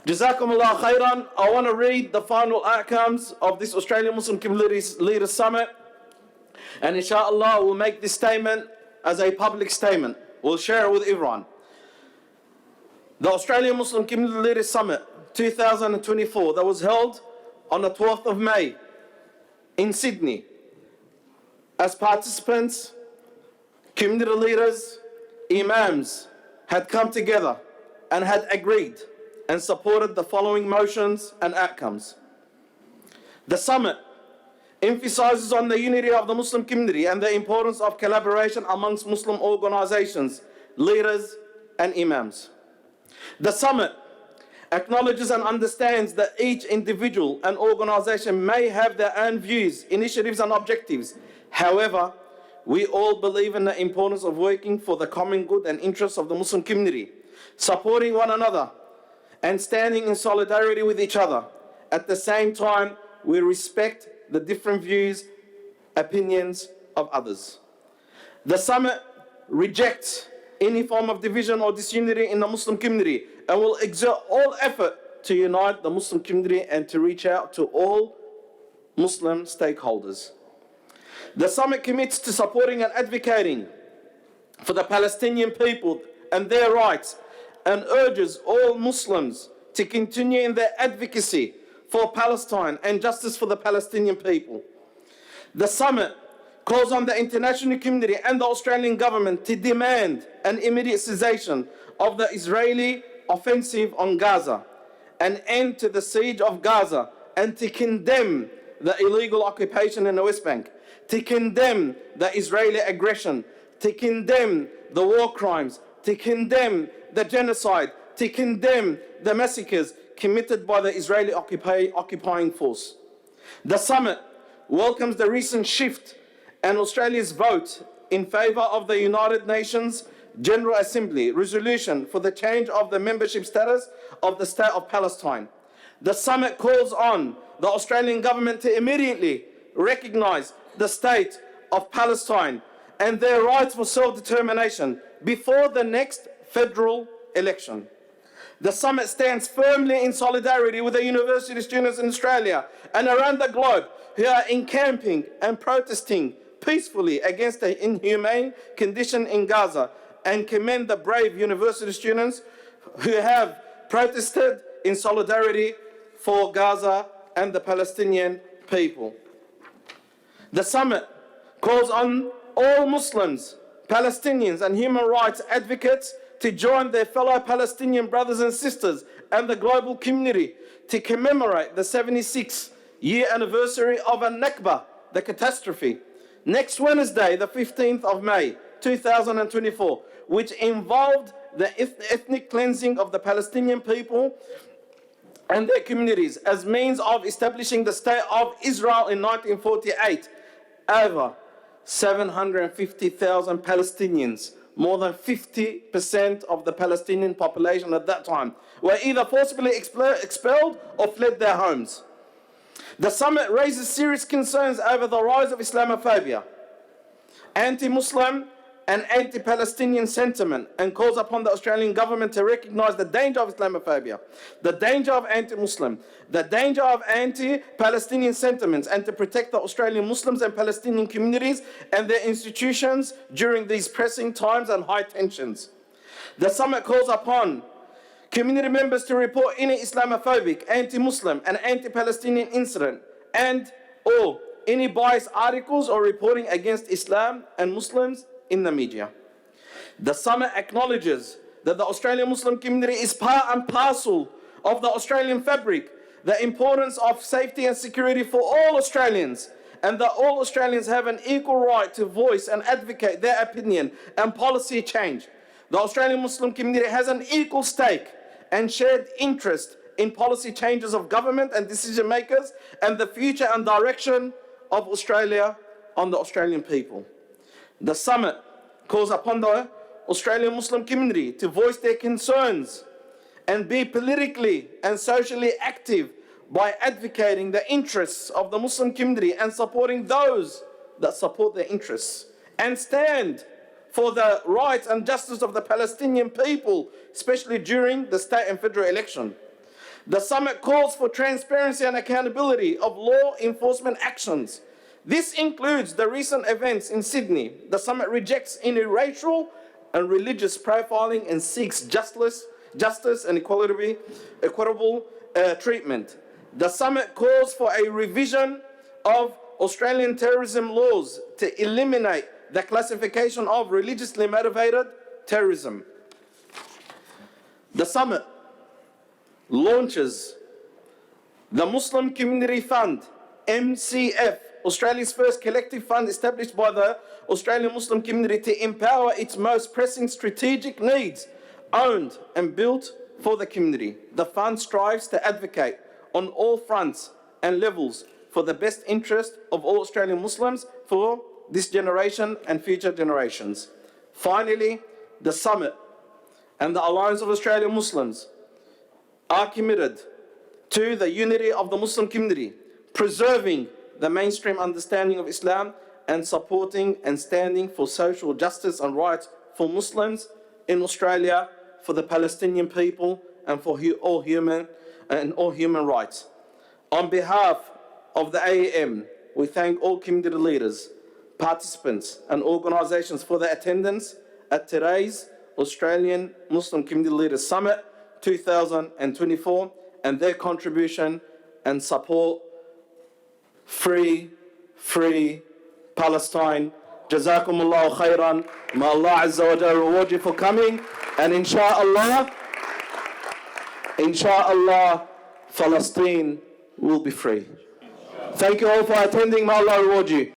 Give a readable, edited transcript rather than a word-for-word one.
Jazakumullah khairan. I want to read the final outcomes of this Australian Muslim Community Leaders Summit. And inshallah, we'll make this statement as a public statement. We'll share it with everyone. The Australian Muslim Community Leaders Summit 2024 that was held on the 12th of May in Sydney. As participants, community leaders, Imams had come together and had agreed and supported the following motions and outcomes. The summit emphasizes on the unity of the Muslim community and the importance of collaboration amongst Muslim organizations, leaders and Imams. The summit acknowledges and understands that each individual and organization may have their own views, initiatives and objectives. However, we all believe in the importance of working for the common good and interests of the Muslim community, supporting one another and standing in solidarity with each other. At the same time, we respect the different views, opinions of others. The summit rejects any form of division or disunity in the Muslim community and will exert all effort to unite the Muslim community and to reach out to all Muslim stakeholders. The summit commits to supporting and advocating for the Palestinian people and their rights and urges all Muslims to continue in their advocacy for Palestine and justice for the Palestinian people. The summit calls on the international community and the Australian government to demand an immediate cessation of the Israeli offensive on Gaza, an end to the siege of Gaza, and to condemn the illegal occupation in the West Bank, to condemn the Israeli aggression, to condemn the war crimes, to condemn the genocide, to condemn the massacres committed by the Israeli occupying force. The summit welcomes the recent shift and Australia's vote in favour of the United Nations General Assembly resolution for the change of the membership status of the State of Palestine. The summit calls on the Australian government to immediately recognise the State of Palestine and their rights for self-determination before the next federal election. The summit stands firmly in solidarity with the university students in Australia and around the globe who are encamping and protesting peacefully against the inhumane condition in Gaza, and commend the brave university students who have protested in solidarity for Gaza and the Palestinian people. The summit calls on all Muslims, Palestinians and human rights advocates to join their fellow Palestinian brothers and sisters and the global community to commemorate the 76-year anniversary of Al-Nakba, the catastrophe, next Wednesday, the 15th of May, 2024, which involved the ethnic cleansing of the Palestinian people and their communities as means of establishing the State of Israel in 1948. Over 750,000 Palestinians, more than 50% of the Palestinian population at that time, were either forcibly expelled or fled their homes. The summit raises serious concerns over the rise of Islamophobia, anti-Muslim and anti-Palestinian sentiment, and calls upon the Australian government to recognise the danger of Islamophobia, the danger of anti-Muslim, the danger of anti-Palestinian sentiments, and to protect the Australian Muslims and Palestinian communities and their institutions during these pressing times and high tensions. The summit calls upon community members to report any Islamophobic, anti-Muslim and anti-Palestinian incident or any biased articles or reporting against Islam and Muslims in the media. The summit acknowledges that the Australian Muslim community is part and parcel of the Australian fabric, the importance of safety and security for all Australians, and that all Australians have an equal right to voice and advocate their opinion and policy change. The Australian Muslim community has an equal stake and shared interest in policy changes of government and decision makers and the future and direction of Australia on the Australian people. The summit calls upon the Australian Muslim community to voice their concerns and be politically and socially active by advocating the interests of the Muslim community and supporting those that support their interests, and stand for the rights and justice of the Palestinian people, especially during the state and federal election. The summit calls for transparency and accountability of law enforcement actions. This includes the recent events in Sydney. The summit rejects any racial and religious profiling and seeks justice and equitable treatment. The summit calls for a revision of Australian terrorism laws to eliminate the classification of religiously motivated terrorism. The summit launches the Muslim Community Fund, MCF, Australia's first collective fund established by the Australian Muslim community to empower its most pressing strategic needs, owned and built for the community. The fund strives to advocate on all fronts and levels for the best interest of all Australian Muslims for this generation and future generations. Finally, the summit and the Alliance of Australian Muslims are committed to the unity of the Muslim community, preserving the mainstream understanding of Islam and supporting and standing for social justice and rights for Muslims in Australia, for the Palestinian people, and for all human rights. On behalf of the AEM, we thank all community leaders, participants and organisations for their attendance at today's Australian Muslim Community Leaders Summit 2024 and their contribution and support. Free Palestine. Jazakumullahu khairan. May Allah Azza wa Jalla reward you for coming. And inshallah, Palestine will be free. Thank you all for attending. May Allah reward you.